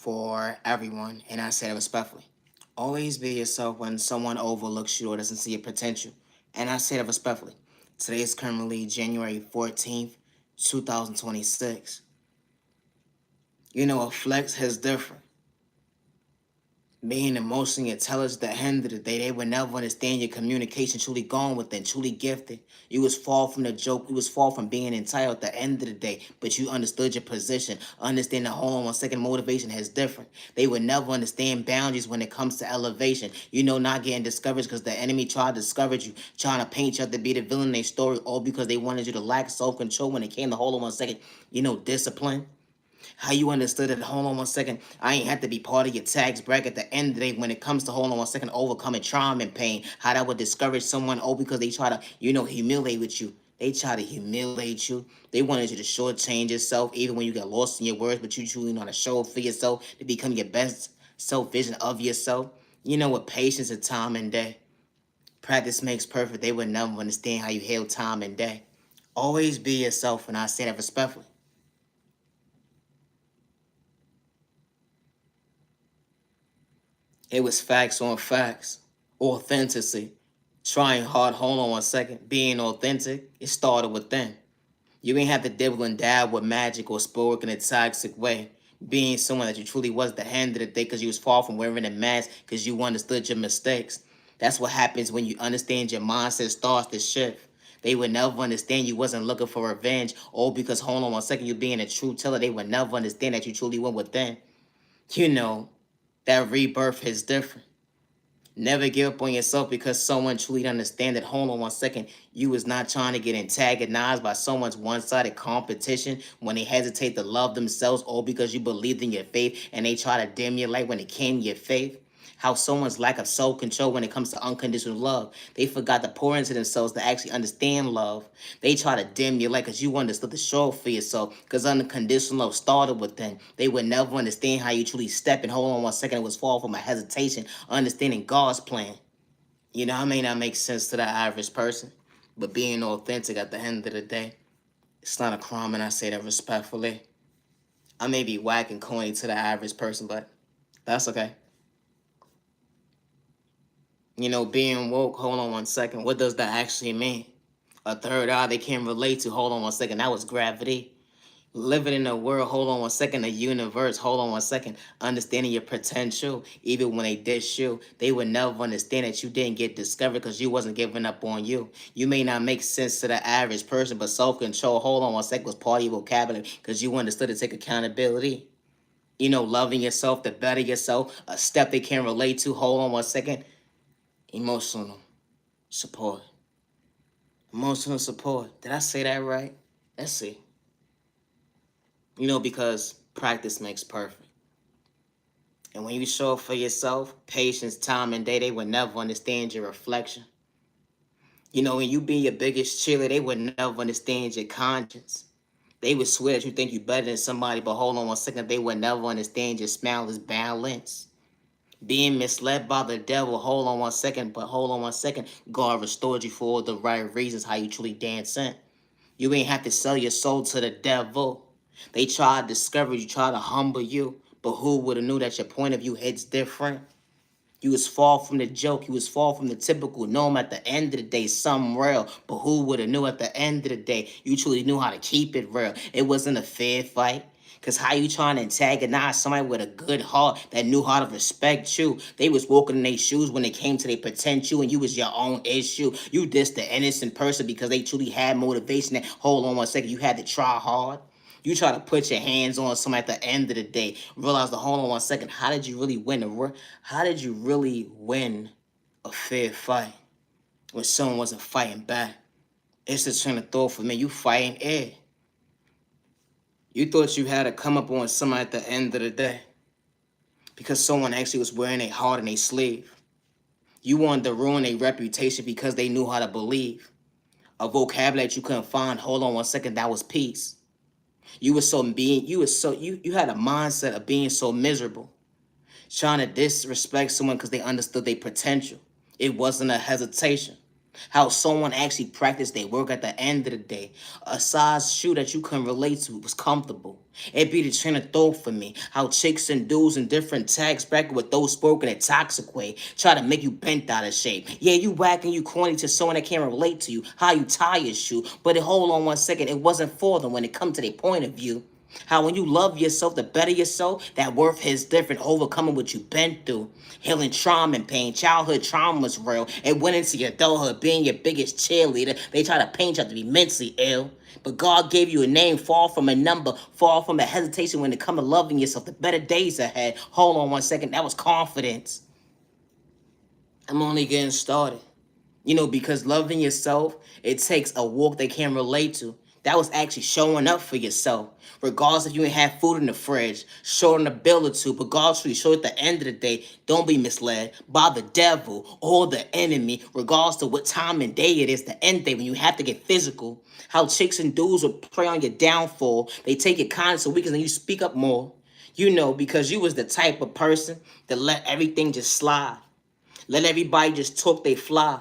for everyone, and I say it respectfully. Always be yourself when someone overlooks you or doesn't see your potential, and I say that respectfully. Today is currently January 14th, 2026. A flex is different. Being emotionally intelligent at the end of the day, they would never understand your communication truly gone within, truly gifted. You was far from the joke, you was far from being entitled at the end of the day, but you understood your position. Understand the whole 1 second motivation is different. They would never understand boundaries when it comes to elevation. Not getting discouraged because the enemy tried to discourage you, trying to paint you up to be the villain in their story, all because they wanted you to lack self-control when it came to hold on 1 second. Discipline. How you understood it. Hold on 1 second. I ain't have to be part of your tax bracket at the end of the day when it comes to hold on 1 second, overcoming trauma and pain. How that would discourage someone, because they try to, humiliate with you. They try to humiliate you. They wanted you to shortchange yourself, even when you got lost in your words, but you truly know how to show up for yourself to become your best self vision of yourself. With patience and time and day. Practice makes perfect. They would never understand how you heal time and day. Always be yourself, and I say that respectfully. It was facts on facts. Authenticity. Trying hard, hold on 1 second. Being authentic, it started within. You ain't have to dibble and dab with magic or sport in a toxic way. Being someone that you truly was at the end of the day because you was far from wearing a mask because you understood your mistakes. That's what happens when you understand your mindset starts to shift. They would never understand you wasn't looking for revenge, all because hold on 1 second, you being a true teller. They would never understand that you truly went within. You know, that rebirth is different. Never give up on yourself because someone truly understand that. Hold on 1 second. You is not trying to get antagonized by someone's one-sided competition when they hesitate to love themselves, all because you believed in your faith and they try to dim your light when it came to your faith. How someone's lack of self-control when it comes to unconditional love. They forgot to pour into themselves to actually understand love. They try to dim your light because you understood the show for yourself. Because unconditional love started with them. They would never understand how you truly step and hold on 1 second. It was fall from a hesitation, understanding God's plan. I may not make sense to the average person, but being authentic at the end of the day, it's not a crime, and I say that respectfully. I may be whack and corny to the average person, but that's okay. Being woke, hold on 1 second. What does that actually mean? A third eye they can't relate to, hold on 1 second. That was gravity. Living in a world, hold on 1 second, a universe, hold on 1 second. Understanding your potential, even when they dish you, they would never understand that you didn't get discovered because you wasn't giving up on you. You may not make sense to the average person, but self-control, hold on 1 second, was part of your vocabulary because you understood to take accountability. Loving yourself, to better yourself, a step they can't relate to, hold on 1 second. Emotional support. Emotional support. Did I say that right? Let's see. Because practice makes perfect. And when you show up for yourself, patience, time, and day, they would never understand your reflection. When you be your biggest cheerleader, they would never understand your conscience. They would swear that you think you better than somebody, but hold on 1 second, they would never understand your smile is balance. Being misled by the devil, hold on 1 second, but hold on 1 second, God restored you for all the right reasons, how you truly dance in. You ain't have to sell your soul to the devil. They try to discover you, try to humble you, but who would have knew that your point of view hits different? You was far from the joke. You was far from the typical. Know at the end of the day, something real. But who would have knew at the end of the day, you truly knew how to keep it real. It wasn't a fair fight. Because how you trying to antagonize somebody with a good heart that knew how to respect you? They was walking in their shoes when it came to their potential and you was your own issue. You dissed the innocent person because they truly had motivation that, hold on 1 second, you had to try hard. You try to put your hands on somebody at the end of the day. Realize the hold on 1 second. How did you really win How did you really win a fair fight when someone wasn't fighting back? It's the train of thought for me. You fighting air. You thought you had to come up on somebody at the end of the day because someone actually was wearing their heart in their sleeve. You wanted to ruin their reputation because they knew how to believe. A vocabulary that you couldn't find. Hold on 1 second. That was peace. You were so being, you had a mindset of being so miserable, trying to disrespect someone because they understood their potential. It wasn't a hesitation. How someone actually practiced their work at the end of the day. A size shoe that you can relate to was comfortable. It be the train of thought for me. How chicks and dudes in different tags bracket with those spoken in a toxic way try to make you bent out of shape. Yeah, you whack and you corny to someone that can't relate to you. How you tie your shoe. But hold on one second, it wasn't for them when it comes to their point of view. How when you love yourself, the better yourself, that worth is different, overcoming what you've been through. Healing trauma and pain, childhood trauma was real. It went into your adulthood, being your biggest cheerleader. They try to paint you out to be mentally ill. But God gave you a name, far from a number, far from a hesitation when it comes to loving yourself. The better days ahead. Hold on one second, that was confidence. I'm only getting started. Because loving yourself, it takes a walk they can relate to. That was actually showing up for yourself. Regardless if you ain't have food in the fridge, showing a bill or two, but God should show at the end of the day, don't be misled by the devil or the enemy, regardless to what time and day it is, the end day when you have to get physical. How chicks and dudes will prey on your downfall. They take your kindness and weakness and you speak up more. Because you was the type of person that let everything just slide. Let everybody just talk they fly.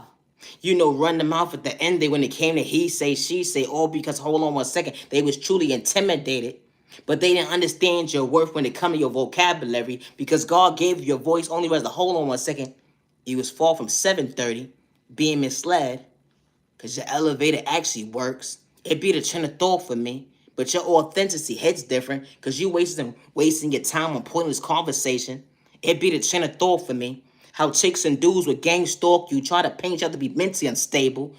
Run the mouth at the end day when it came to he say, she say, all because, hold on one second, they was truly intimidated. But they didn't understand your worth when it come to your vocabulary because God gave you your voice only as the, hold on one second, you was far from 7:30 being misled because your elevator actually works. It be the train of thought for me. But your authenticity hits different because you wasting your time on pointless conversation. It be the train of thought for me. How chicks and dudes with gang stalk you, try to paint you out to be mentally unstable.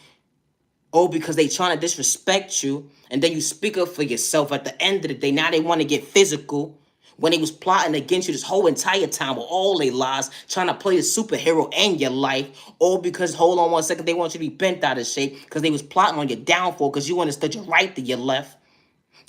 Or because they trying to disrespect you. And then you speak up for yourself at the end of the day. Now they want to get physical. When they was plotting against you this whole entire time with all their lies, trying to play the superhero in your life. All because, hold on one second, they want you to be bent out of shape. Because they was plotting on your downfall. Because you understood your right to your left.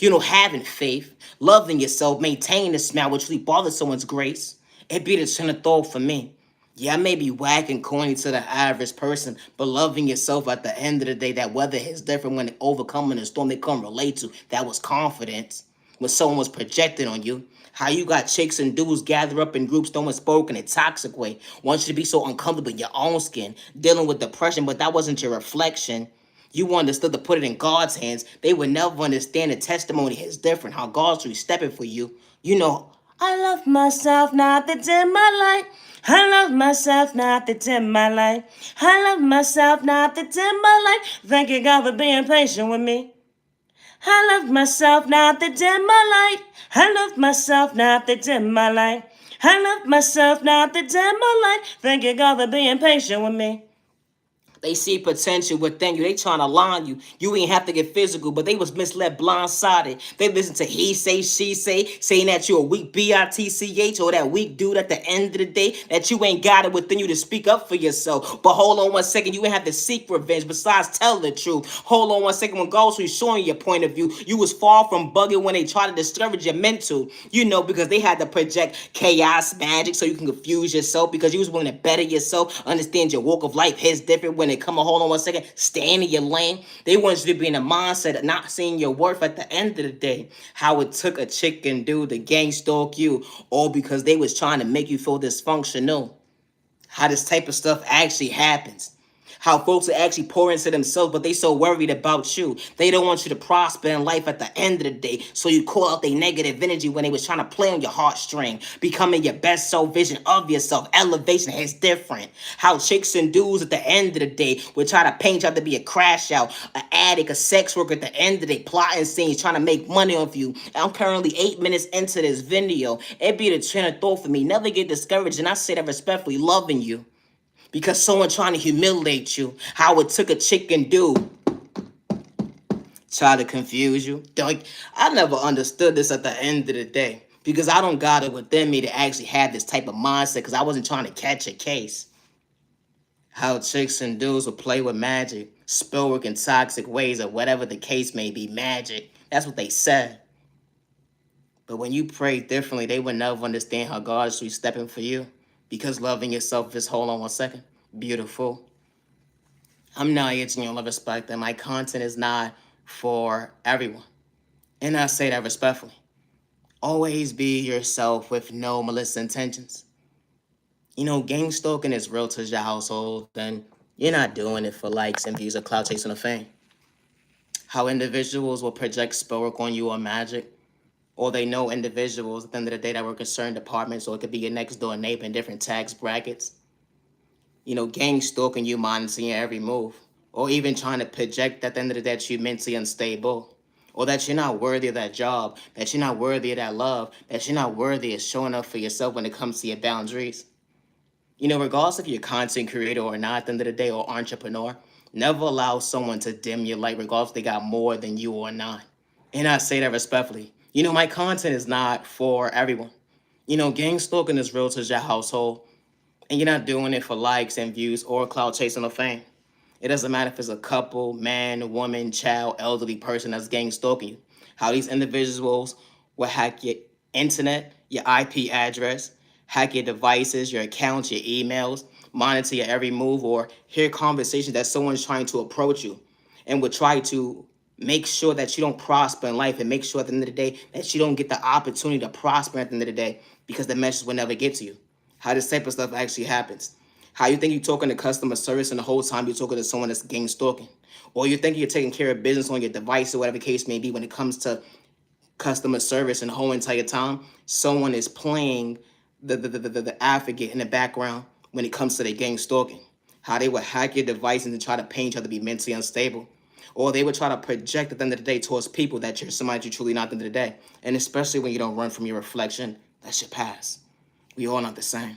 Having faith, loving yourself, maintaining a smile, which really bothers someone's grace. It be the train of thought for me. Yeah, I may be whack and corny to the average person, but loving yourself at the end of the day, that weather is different when overcoming a storm they can relate to. That was confidence. When someone was projecting on you. How you got chicks and dudes gather up in groups throwing smoke in a toxic way. Want you to be so uncomfortable in your own skin, dealing with depression, but that wasn't your reflection. You understood to put it in God's hands. They would never understand the testimony is different, how God's really stepping for you. I love myself, not the dim my light. I love myself, not the dim my light. I love myself, not the dim my light. Thank you, God, for being patient with me. I love myself, not the dim my light. I love myself, not the dim my light. I love myself, not the dim my light. Thank you, God, for being patient with me. They see potential within you. They trying to line you. You ain't have to get physical, but they was misled blindsided. They listen to he say, she say, saying that you're a weak bitch or that weak dude at the end of the day, that you ain't got it within you to speak up for yourself. But hold on one second, you ain't have to seek revenge besides tell the truth. Hold on one second, when God was showing your point of view, you was far from bugging when they tried to discourage your mental. Because they had to project chaos magic so you can confuse yourself because you was willing to better yourself, understand your walk of life is different when it come to, hold on one second, stay in your lane. They want you to be in a mindset of not seeing your worth at the end of the day. How it took a chick and dude to gang stalk you, all because they was trying to make you feel dysfunctional. How this type of stuff actually happens. How folks are actually pour into themselves, but they so worried about you. They don't want you to prosper in life at the end of the day. So you call out their negative energy when they was trying to play on your heartstring. Becoming your best self vision of yourself. Elevation is different. How chicks and dudes at the end of the day would try to paint you out to be a crash out, an addict, a sex worker at the end of the day, plotting scenes, trying to make money off you. I'm currently 8 minutes into this video. It be the train of thought for me. Never get discouraged, and I say that respectfully, loving you. Because someone trying to humiliate you. How it took a chick and dude try to confuse you. I never understood this at the end of the day. Because I don't got it within me to actually have this type of mindset. Because I wasn't trying to catch a case. How chicks and dudes will play with magic. Spell work in toxic ways or whatever the case may be. Magic. That's what they said. But when you pray differently, they would never understand how God is stepping for you. Because loving yourself is, hold on one second, beautiful. I'm not here to love respect that my content is not for everyone. And I say that respectfully. Always be yourself with no malicious intentions. Gang stalking is real to your household, and You're not doing it for likes and views or clout chasing or fame. How individuals will project spell work on you or magic, or they know individuals at the end of the day that work in certain departments, or it could be your next door neighbor in different tax brackets. Gang stalking you, monitoring your every move, or even trying to project at the end of the day that you're mentally unstable, or that you're not worthy of that job, that you're not worthy of that love, that you're not worthy of showing up for yourself when it comes to your boundaries. Regardless if you're a content creator or not, at the end of the day, or entrepreneur, never allow someone to dim your light, regardless if they got more than you or not. And I say that respectfully. My content is not for everyone. Gang stalking is real to your household, and you're not doing it for likes and views or clout chasing or fame. It doesn't matter if it's a couple, man, woman, child, elderly person that's gang stalking you. How these individuals will hack your internet, your IP address, hack your devices, your accounts, your emails, monitor your every move, or hear conversations that someone's trying to approach you and will try to make sure that you don't prosper in life, and make sure at the end of the day that you don't get the opportunity to prosper at the end of the day, because the message will never get to you. How this type of stuff actually happens. How you think you're talking to customer service and the whole time you're talking to someone that's gang stalking. Or you think you're taking care of business on your device or whatever the case may be when it comes to customer service, and the whole entire time someone is playing the advocate in the background when it comes to the gang stalking. How they would hack your device and try to paint you to be mentally unstable. Or they would try to project at the end of the day towards people that you're somebody you truly not at the end of the day. And especially when you don't run from your reflection, that should pass. We all not the same.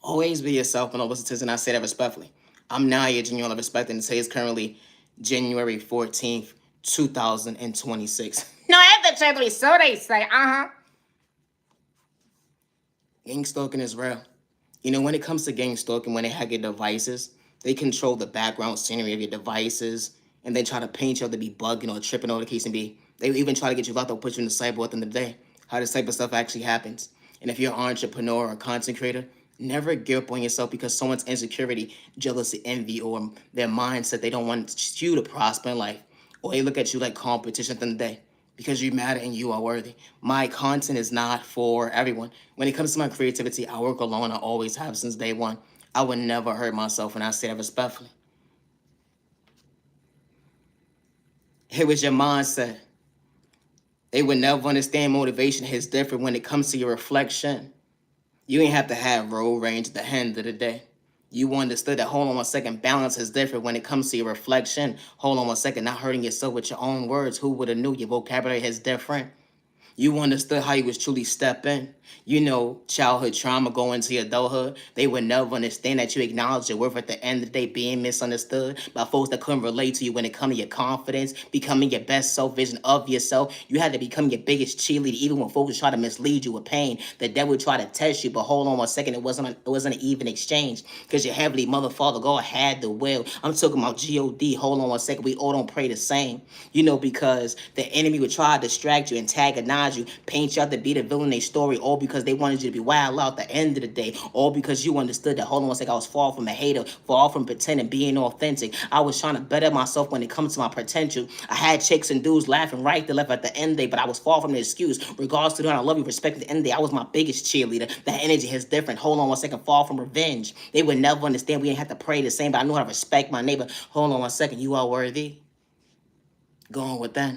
Always be yourself and always listen. I say that respectfully. I'm now your genuine respect, and today is currently January 14th, 2026. No, eventually, so they say, Gang stalking is real. When it comes to gang stalking, when they hack your devices, they control the background scenery of your devices, and they try to paint you to be bugging or tripping, or the case may be. They even try to get you locked up, put you in the cyber at the end of the day. How this type of stuff actually happens. And if you're an entrepreneur or a content creator, never give up on yourself because someone's insecurity, jealousy, envy, or their mindset, they don't want you to prosper in life. Or they look at you like competition at the end of the day, because you matter and you are worthy. My content is not for everyone. When it comes to my creativity, I work alone. I always have since day one. I would never hurt myself, and I say that respectfully. It was your mindset. They would never understand motivation is different when it comes to your reflection. You ain't have to have road range at the end of the day. You understood that, hold on 1 second, balance is different when it comes to your reflection. Hold on 1 second, not hurting yourself with your own words. Who would have knew your vocabulary is different? You understood how you was truly stepping. Childhood trauma going into your adulthood. They would never understand that you acknowledge your worth at the end of the day, being misunderstood by folks that couldn't relate to you when it comes to your confidence, becoming your best self vision of yourself. You had to become your biggest cheerleader, even when folks try to mislead you with pain. The devil tried to test you, but hold on 1 second, it wasn't an even exchange, because your heavenly mother, Father God had the will. I'm talking about God. Hold on 1 second, we all don't pray the same. Because the enemy would try to distract you, antagonize you, paint you out to be the villain in their story, all because they wanted you to be wild out at the end of the day, all because you understood that, hold on 1 second, I was far from a hater, far from pretending, being authentic. I was trying to better myself when it comes to my potential. I had chicks and dudes laughing right to left at the end of the day, but I was far from the excuse. Regards to doing, I love you, respect at the end of the day, I was my biggest cheerleader. That energy is different. Hold on 1 second, far from revenge. They would never understand. We didn't have to pray the same, but I knew how to respect my neighbor. Hold on 1 second, you are worthy. Go on with that.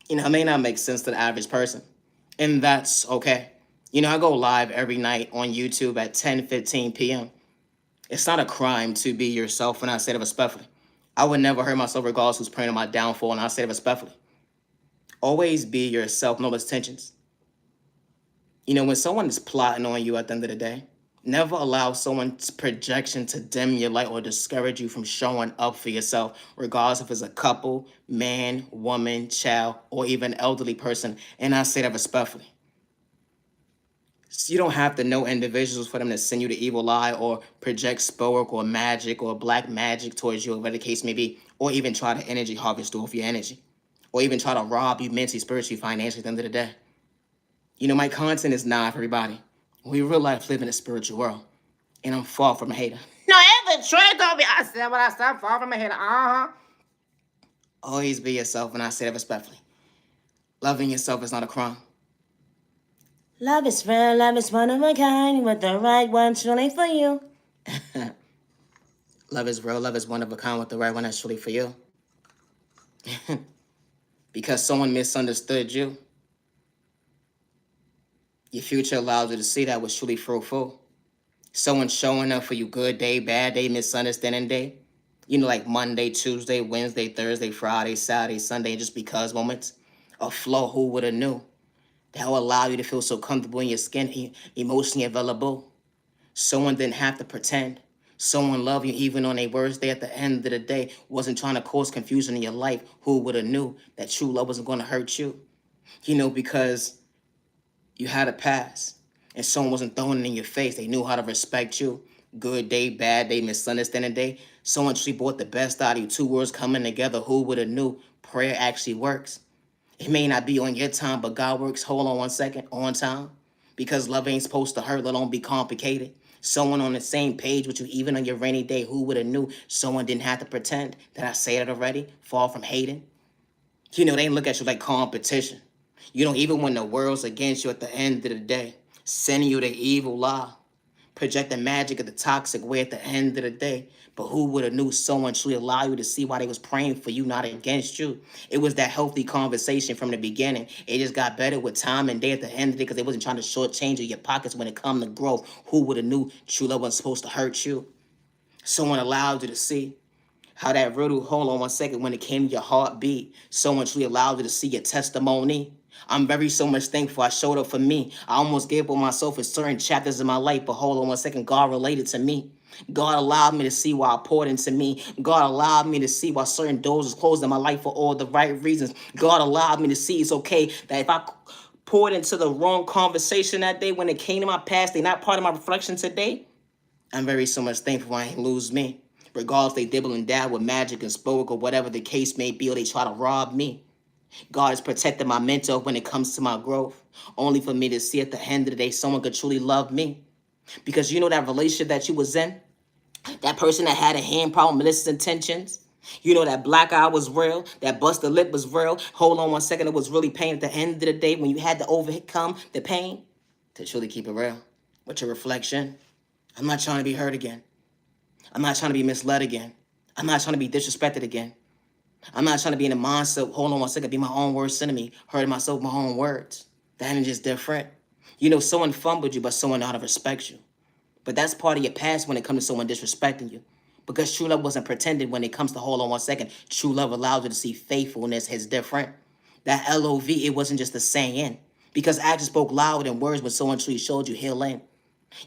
It may not make sense to the average person, and that's okay. I go live every night on YouTube at 10:15 p.m. It's not a crime to be yourself, and I say that respectfully. I would never hurt myself regardless who's praying on my downfall, and I say that respectfully. Always be yourself, no intentions. When someone is plotting on you at the end of the day, never allow someone's projection to dim your light or discourage you from showing up for yourself, regardless if it's a couple, man, woman, child, or even elderly person. And I say that respectfully. You don't have to know individuals for them to send you the evil lie or project spell work or magic or black magic towards you, or whatever the case may be, or even try to energy harvest off your energy, or even try to rob you mentally, spiritually, financially at the end of the day. My content is not for everybody. We real life live in a spiritual world, and I'm far from a hater. No, eventually, don't be. I said what I said, far from a hater. Always be yourself, and I say that respectfully. Loving yourself is not a crime. Love is real, love is one of a kind, with the right one truly for you. Love is real. Love is one of a kind with the right one that's truly for you. Because someone misunderstood you, your future allows you to see that was truly fruitful. Someone showing up for you good day, bad day, misunderstanding day. You know, like Monday, Tuesday, Wednesday, Thursday, Friday, Saturday, Sunday, just because moments. A flow, who would have knew? That will allow you to feel so comfortable in your skin, emotionally available. Someone didn't have to pretend. Someone loved you even on a worst day at the end of the day. Wasn't trying to cause confusion in your life. Who would have knew that true love wasn't going to hurt you? You know, because you had a past and someone wasn't throwing it in your face. They knew how to respect you. Good day, bad day, misunderstanding day. Someone actually brought the best out of you. Two words coming together. Who would have knew? Prayer actually works. It may not be on your time, but God works. Hold on one second. On time. Because love ain't supposed to hurt, let alone be complicated. Someone on the same page with you, even on your rainy day. Who would have knew? Someone didn't have to pretend. Did I say it already? Fall from hating. You know, they look at you like competition. You know, even when the world's against you at the end of the day, sending you the evil lie, project the magic of the toxic way at the end of the day. But who would have knew someone truly allow you to see why they was praying for you, not against you? It was that healthy conversation from the beginning. It just got better with time and day at the end of the day because they wasn't trying to shortchange you your pockets when it come to growth. Who would have knew true love wasn't supposed to hurt you? Someone allowed you to see how that riddle, hold on one second, when it came to your heartbeat, someone truly allowed you to see your testimony. I'm very so much thankful I showed up for me. I almost gave up on myself in certain chapters in my life, but hold on one second, God related to me. God allowed me to see why I poured into me. God allowed me to see why certain doors was closed in my life for all the right reasons. God allowed me to see it's okay that if I poured into the wrong conversation that day when it came to my past, they're not part of my reflection today. I'm very so much thankful I ain't lose me. Regardless, they dibble and dab with magic and spoke or whatever the case may be, or they try to rob me. God has protected my mental when it comes to my growth. Only for me to see at the end of the day someone could truly love me. Because you know that relationship that you was in? That person that had a hand problem, malicious intentions? You know that black eye was real, that busted lip was real. Hold on one second, it was really pain at the end of the day when you had to overcome the pain. To truly keep it real. With your reflection, I'm not trying to be hurt again. I'm not trying to be misled again. I'm not trying to be disrespected again. I'm not trying to be in a mindset, hold on one second, be my own worst enemy, hurting myself with my own words. That ain't just different. You know, someone fumbled you, but someone know how to respect you. But that's part of your past when it comes to someone disrespecting you. Because true love wasn't pretended when it comes to, hold on one second, true love allows you to see faithfulness is different. That L-O-V, it wasn't just a saying. Because actions spoke louder than words when someone truly showed you healing.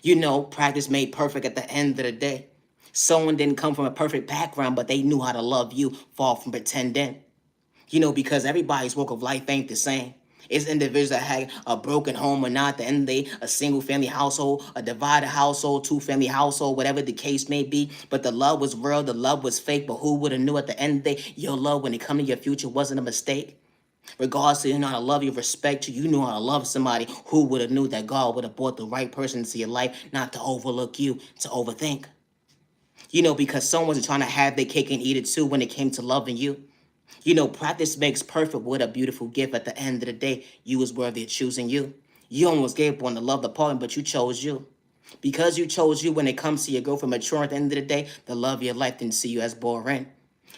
You know, practice made perfect at the end of the day. Someone didn't come from a perfect background, but they knew how to love you, far from pretending. You know, because everybody's walk of life ain't the same. It's individuals that had a broken home or not at the end of the day, a single family household, a divided household, two family household, whatever the case may be. But the love was real, the love was fake. But who would have knew at the end of the day, your love when it come to your future wasn't a mistake? Regardless of you know how to love you, respect you, you know how to love somebody. Who would have knew that God would have brought the right person into your life, not to overlook you, to overthink? You know, because someone wasn't trying to have their cake and eat it too when it came to loving you. You know, practice makes perfect. What a beautiful gift. At the end of the day, you was worthy of choosing you. You almost gave up on the love department, but you chose you. Because you chose you when it comes to your growth and mature at the end of the day, the love of your life didn't see you as boring.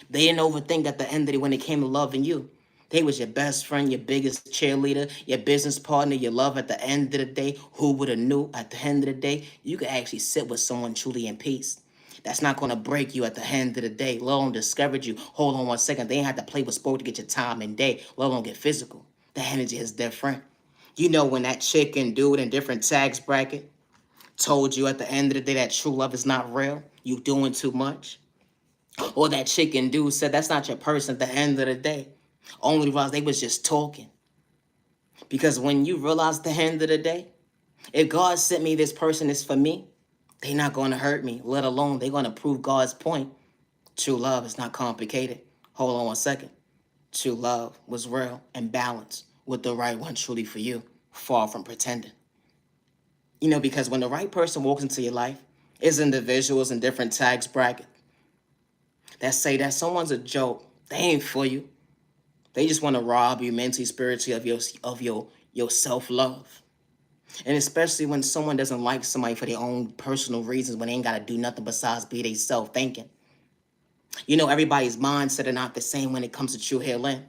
They didn't overthink at the end of the day when it came to loving you. They was your best friend, your biggest cheerleader, your business partner, your love at the end of the day. Who would have knew at the end of the day, you could actually sit with someone truly in peace. That's not going to break you at the end of the day, let alone discourage you. Hold on one second. They ain't have to play with sport to get your time and day, let alone get physical. The energy is different. You know when that chick and dude in different tax bracket told you at the end of the day that true love is not real, you doing too much. Or that chick and dude said that's not your person at the end of the day. Only realized they was just talking. Because when you realize at the end of the day, if God sent me this person is for me, they're not going to hurt me, let alone they're going to prove God's point. True love is not complicated. Hold on one second. True love was real and balanced with the right one truly for you, far from pretending. You know, because when the right person walks into your life, it's individuals in different tax brackets that say that someone's a joke. They ain't for you. They just want to rob you mentally, spiritually of your self-love. And especially when someone doesn't like somebody for their own personal reasons, when they ain't got to do nothing besides be they self thinking. You know, everybody's mindset are not the same when it comes to true healing.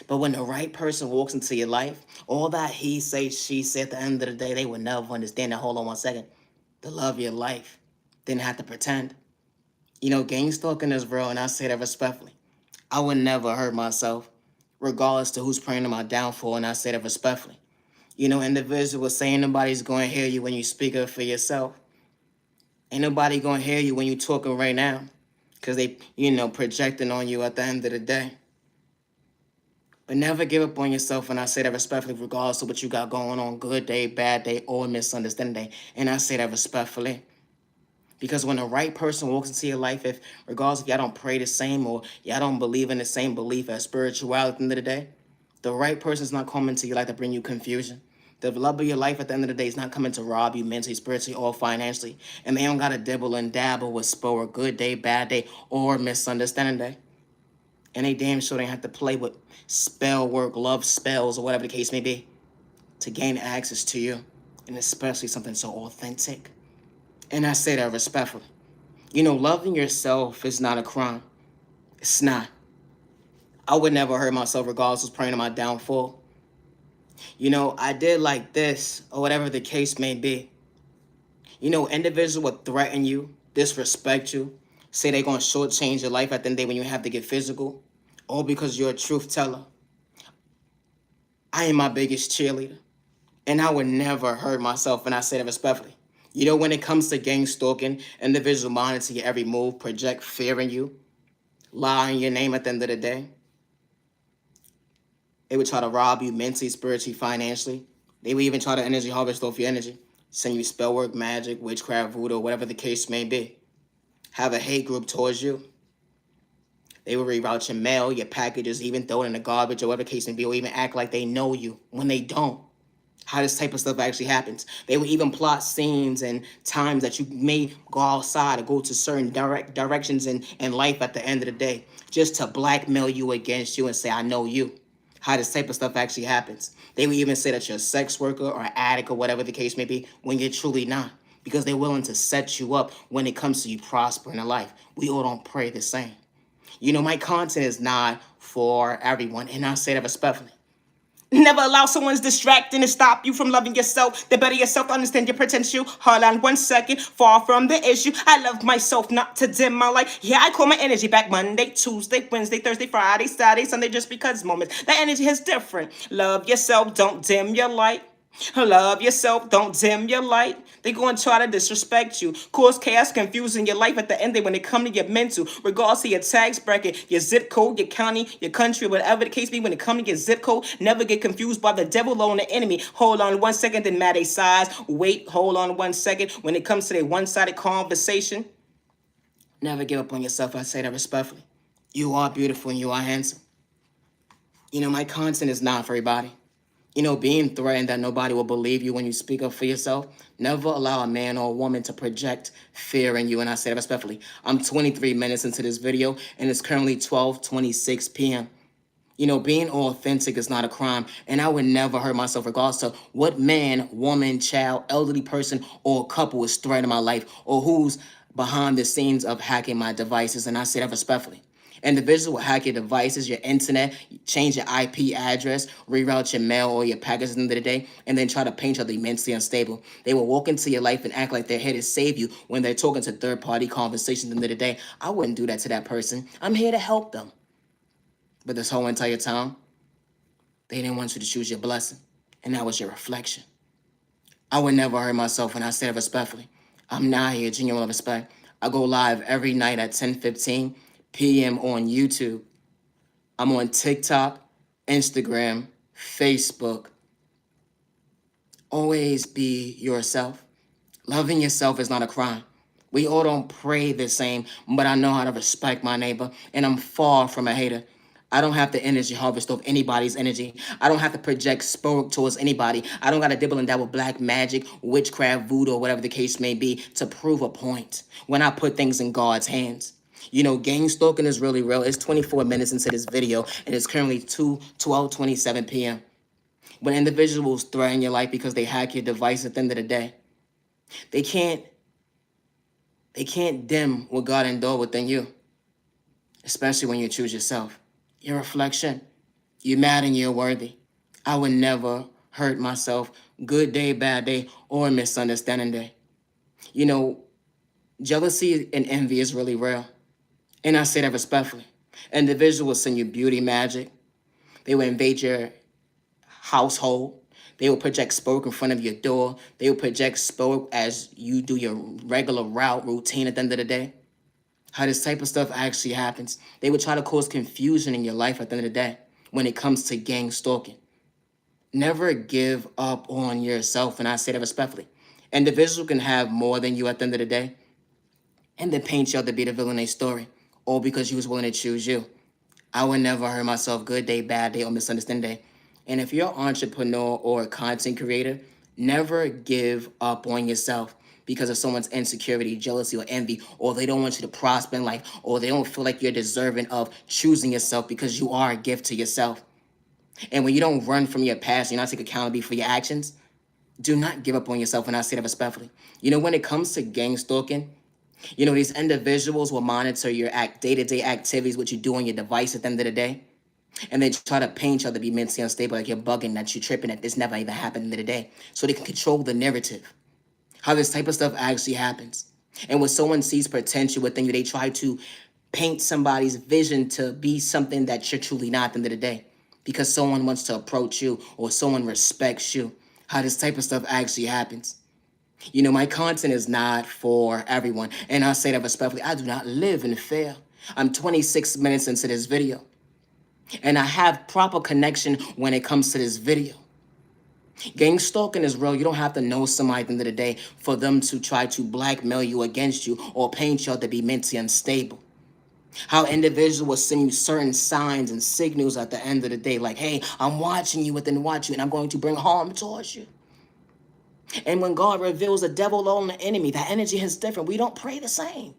But when the right person walks into your life, all that he say, she said, at the end of the day, they will never understand that. Hold on one second. The love of your life. Didn't have to pretend. You know, gang stalking is real, and I say that respectfully. I would never hurt myself, regardless to who's praying to my downfall, and I say that respectfully. You know, individuals saying nobody's going to hear you when you speak up for yourself. Ain't nobody going to hear you when you talking right now, because they, you know, projecting on you at the end of the day. But never give up on yourself, and I say that respectfully, regardless of what you got going on, good day, bad day, or misunderstanding day. And I say that respectfully. Because when the right person walks into your life, if regardless if y'all don't pray the same or y'all don't believe in the same belief as spirituality at the end of the day, the right person's not coming to your life to bring you confusion. The love of your life at the end of the day is not coming to rob you mentally, spiritually, or financially. And they don't got to dibble and dabble with spur, good day, bad day, or misunderstanding day. And they damn sure they have to play with spell work, love spells, or whatever the case may be, to gain access to you. And especially something so authentic. And I say that respectfully. You know, loving yourself is not a crime. It's not. I would never hurt myself regardless of praying to my downfall. You know, I did like this, or whatever the case may be. You know, individuals would threaten you, disrespect you, say they're going to shortchange your life at the end of the day when you have to get physical, all because you're a truth teller. I am my biggest cheerleader, and I would never hurt myself, and I say that respectfully. You know, when it comes to gang stalking, individuals monitor your every move, project fear in you, lie in your name at the end of the day. They would try to rob you mentally, spiritually, financially. They would even try to energy harvest off your energy, send you spell work, magic, witchcraft, voodoo, whatever the case may be. Have a hate group towards you. They will reroute your mail, your packages, even throw it in the garbage or whatever the case may be, or even act like they know you when they don't. How this type of stuff actually happens. They will even plot scenes and times that you may go outside or go to certain directions in life at the end of the day, just to blackmail you against you and say, I know you. How this type of stuff actually happens. They will even say that you're a sex worker or addict or whatever the case may be when you're truly not, because they're willing to set you up when it comes to you prospering in life. We all don't pray the same. You know, my content is not for everyone, and I say that respectfully. Never allow someone's distracting to stop you from loving yourself. The better yourself, understand your potential. Hold on 1 second, far from the issue. I love myself, not to dim my light. Yeah, I call my energy back Monday, Tuesday, Wednesday, Thursday, Friday, Saturday, Sunday, just because moments. That energy is different. Love yourself, don't dim your light. Love yourself, don't dim your light. They go and try to disrespect you, cause chaos, confusing your life at the end of when they come to your mental, regardless of your tax bracket, your zip code, your county, your country, whatever the case be. When it come to your zip code, never get confused by the devil or the enemy. Hold on 1 second, then matter size. Wait, hold on 1 second. When it comes to their one-sided conversation, never give up on yourself. I say that respectfully. You are beautiful and you are handsome. You know, my content is not for everybody. You know, being threatened that nobody will believe you when you speak up for yourself. Never allow a man or a woman to project fear in you. And I say that respectfully. I'm 23 minutes into this video, and it's currently 12:26 p.m. You know, being authentic is not a crime, and I would never hurt myself regardless to what man, woman, child, elderly person, or couple is threatening my life, or who's behind the scenes of hacking my devices. And I say that respectfully. Individuals will hack your devices, your internet, change your IP address, reroute your mail or your packages at the end of the day, and then try to paint you mentally unstable. They will walk into your life and act like they're here to save you when they're talking to third-party conversations at the end of the day. I wouldn't do that to that person. I'm here to help them. But this whole entire time, they didn't want you to choose your blessing, and that was your reflection. I would never hurt myself, and I say it respectfully. I'm not here, genuine respect. I go live every night at 10:15 p.m. on YouTube. I'm on TikTok, Instagram, Facebook. Always be yourself. Loving yourself is not a crime. We all don't pray the same, but I know how to respect my neighbor, and I'm far from a hater. I don't have to energy harvest off anybody's energy. I don't have to project spirit towards anybody. I don't got to dibble and dabble black magic, witchcraft, voodoo, or whatever the case may be to prove a point when I put things in God's hands. You know, gang stalking is really real. It's 24 minutes into this video, and it's currently 12:27 p.m. When individuals threaten your life because they hack your device at the end of the day, they can't dim what God endured within you. especially when you choose yourself. Your reflection, you're mad and you're worthy. I would never hurt myself, good day, bad day, or misunderstanding day. You know, jealousy and envy is really real. And I say that respectfully. Individuals will send you beauty magic. They will invade your household. They will project spoke in front of your door. They will project spoke as you do your regular route routine at the end of the day. How this type of stuff actually happens. They would try to cause confusion in your life at the end of the day when it comes to gang stalking. Never give up on yourself, and I say that respectfully. Individuals can have more than you at the end of the day, and they paint you out to be the villain in a story, all because you was willing to choose you. I would never hurt myself, good day, bad day, or misunderstanding day. And if you're an entrepreneur or a content creator, never give up on yourself because of someone's insecurity, jealousy, or envy, or they don't want you to prosper in life, or they don't feel like you're deserving of choosing yourself because you are a gift to yourself. And when you don't run from your past, you not take accountability for your actions, do not give up on yourself, and I say that respectfully. When it comes to gang stalking, these individuals will monitor your day-to-day activities, what you do on your device at the end of the day. And they try to paint you to be mentally unstable, like you're bugging, that you're tripping, that this never even happened in the day. So they can control the narrative. How this type of stuff actually happens. And when someone sees potential within you, they try to paint somebody's vision to be something that you're truly not at the end of the day. Because someone wants to approach you or someone respects you. How this type of stuff actually happens. My content is not for everyone. And I say that respectfully. I do not live in fear. I'm 26 minutes into this video. And I have proper connection when it comes to this video. Gang stalking is real. You don't have to know somebody at the end of the day for them to try to blackmail you against you or paint you out to be mentally unstable. How individuals will send you certain signs and signals at the end of the day, like, hey, I'm watching you within watch you, and I'm going to bring harm towards you. And when God reveals the devil on the enemy, that energy is different. We don't pray the same.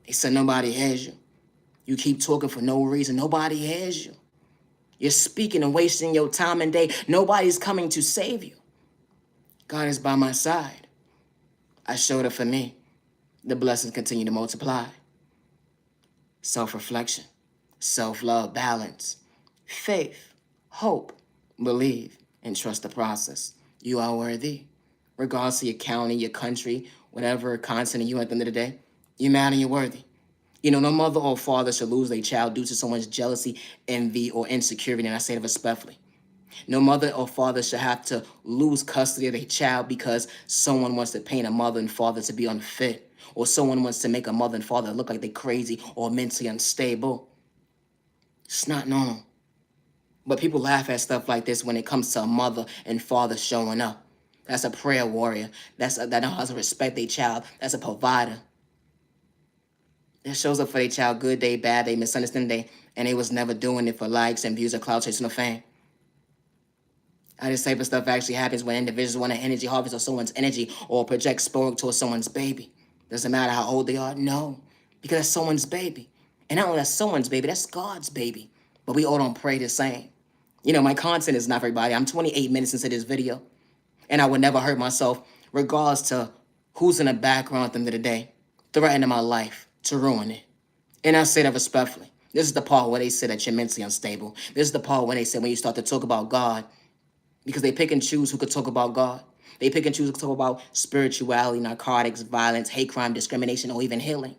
They said nobody hears you. You keep talking for no reason. Nobody hears you. You're speaking and wasting your time and day. Nobody's coming to save you. God is by my side. I showed it for me. The blessings continue to multiply. Self-reflection, self-love, balance, faith, hope, believe, and trust the process. You are worthy. Regardless of your county, your country, whatever continent you're at the end of the day, you're mad and you're worthy. No mother or father should lose their child due to someone's jealousy, envy, or insecurity, and I say it respectfully. No mother or father should have to lose custody of their child because someone wants to paint a mother and father to be unfit, or someone wants to make a mother and father look like they're crazy or mentally unstable. It's not normal. But people laugh at stuff like this when it comes to a mother and father showing up. That's a prayer warrior. That knows how to respect their child. That's a provider. That shows up for their child, good day, bad day, misunderstanding day, and they was never doing it for likes and views or clout chasing or fame. How this type of stuff actually happens when individuals want to energy harvest of someone's energy or project spoke towards someone's baby. Doesn't matter how old they are, no, because that's someone's baby. And not only that's someone's baby, that's God's baby. But we all don't pray the same. My content is not for everybody. I'm 28 minutes into this video, and I would never hurt myself regardless to who's in the background at the end of the day, threatening my life to ruin it. And I say that respectfully. This is the part where they say that you're mentally unstable. This is the part when they say when you start to talk about God, because they pick and choose who could talk about God. They pick and choose who could talk about spirituality, narcotics, violence, hate crime, discrimination, or even healing.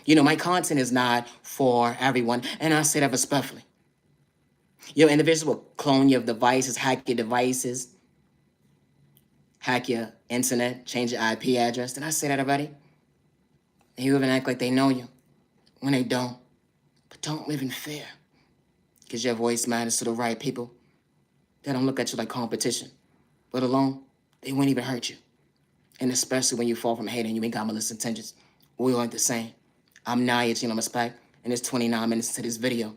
My content is not for everyone, and I say that respectfully. Individuals will clone your devices, hack your devices, hack your internet, change your IP address. Did I say that already? And you even act like they know you when they don't. But don't live in fear, because your voice matters to the right people. They don't look at you like competition, let alone they won't even hurt you. And especially when you fall from hate and you ain't got malicious intentions. We aren't the same. I'm Naya Gino Spec, and it's 29 minutes to this video.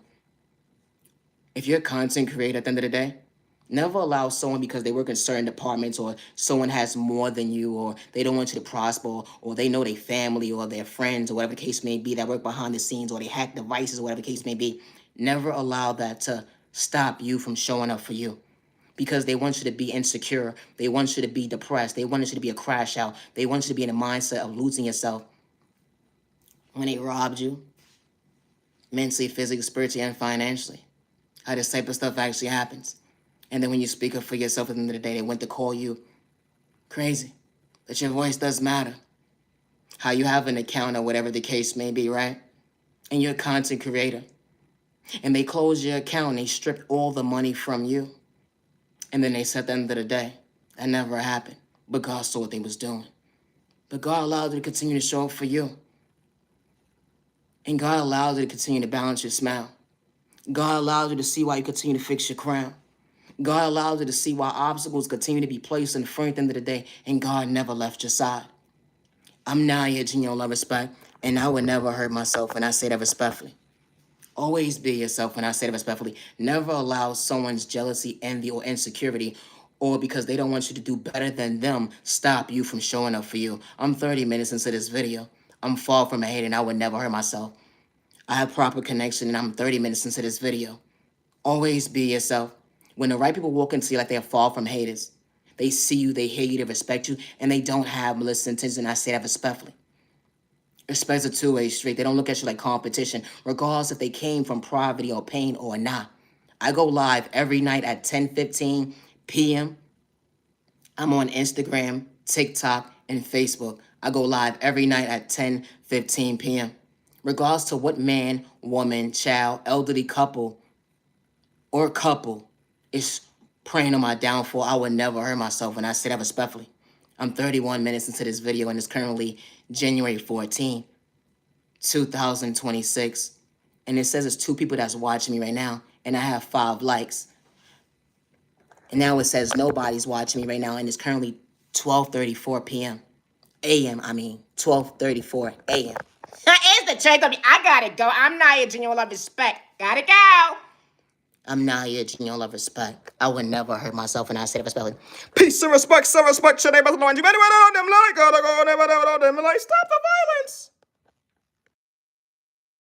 If you're a content creator at the end of the day, never allow someone because they work in certain departments or someone has more than you or they don't want you to prosper or they know their family or their friends or whatever the case may be that work behind the scenes or they hack devices or whatever the case may be. Never allow that to stop you from showing up for you. Because they want you to be insecure. They want you to be depressed. They want you to be a crash out. They want you to be in a mindset of losing yourself. When they robbed you, mentally, physically, spiritually, and financially. How this type of stuff actually happens. And then when you speak up for yourself at the end of the day, they went to call you crazy. But your voice does matter. How you have an account or whatever the case may be, right? And you're a content creator. And they close your account and they strip all the money from you. And then they said at the end of the day, that never happened. But God saw what they was doing. But God allowed you to continue to show up for you. And God allowed you to continue to balance your smile. God allowed you to see why you continue to fix your crown. God allowed you to see why obstacles continue to be placed in front at the end of the day. And God never left your side. I'm Naya Genio Love Respect. And I would never hurt myself, and I say that respectfully. Always be yourself, and I say that respectfully. Never allow someone's jealousy, envy, or insecurity, or because they don't want you to do better than them, stop you from showing up for you. I'm 30 minutes into this video. I'm far from a hater, and I would never hurt myself. I have proper connection, and I'm 30 minutes into this video. Always be yourself. When the right people walk into you like they're far from haters, they see you, they hear you, they respect you, and they don't have malicious intentions, and I say that respectfully. Respect's a two-way street. They don't look at you like competition, regardless if they came from poverty or pain or not. I go live every night at 10:15 p.m. I'm on Instagram, TikTok, and Facebook. I go live every night at 10:15 p.m. Regardless to what man, woman, child, elderly couple, or couple is praying on my downfall, I would never hurt myself, and I say that respectfully. I'm 31 minutes into this video, and it's currently January 14, 2026. And it says it's 2 people that's watching me right now, and I have 5 likes. And now it says nobody's watching me right now, and it's currently 12:34 p.m. a.m. 12:34 a.m. It's the truth of me. I gotta go. I'm Naya Genio Love Respect. Gotta go. I'm Naya Genio Love Respect. I would never hurt myself, and I say that respectfully. Peace and respect, some respect. Your neighbors, know you better know them like, gotta go, never know them like, stop the violence.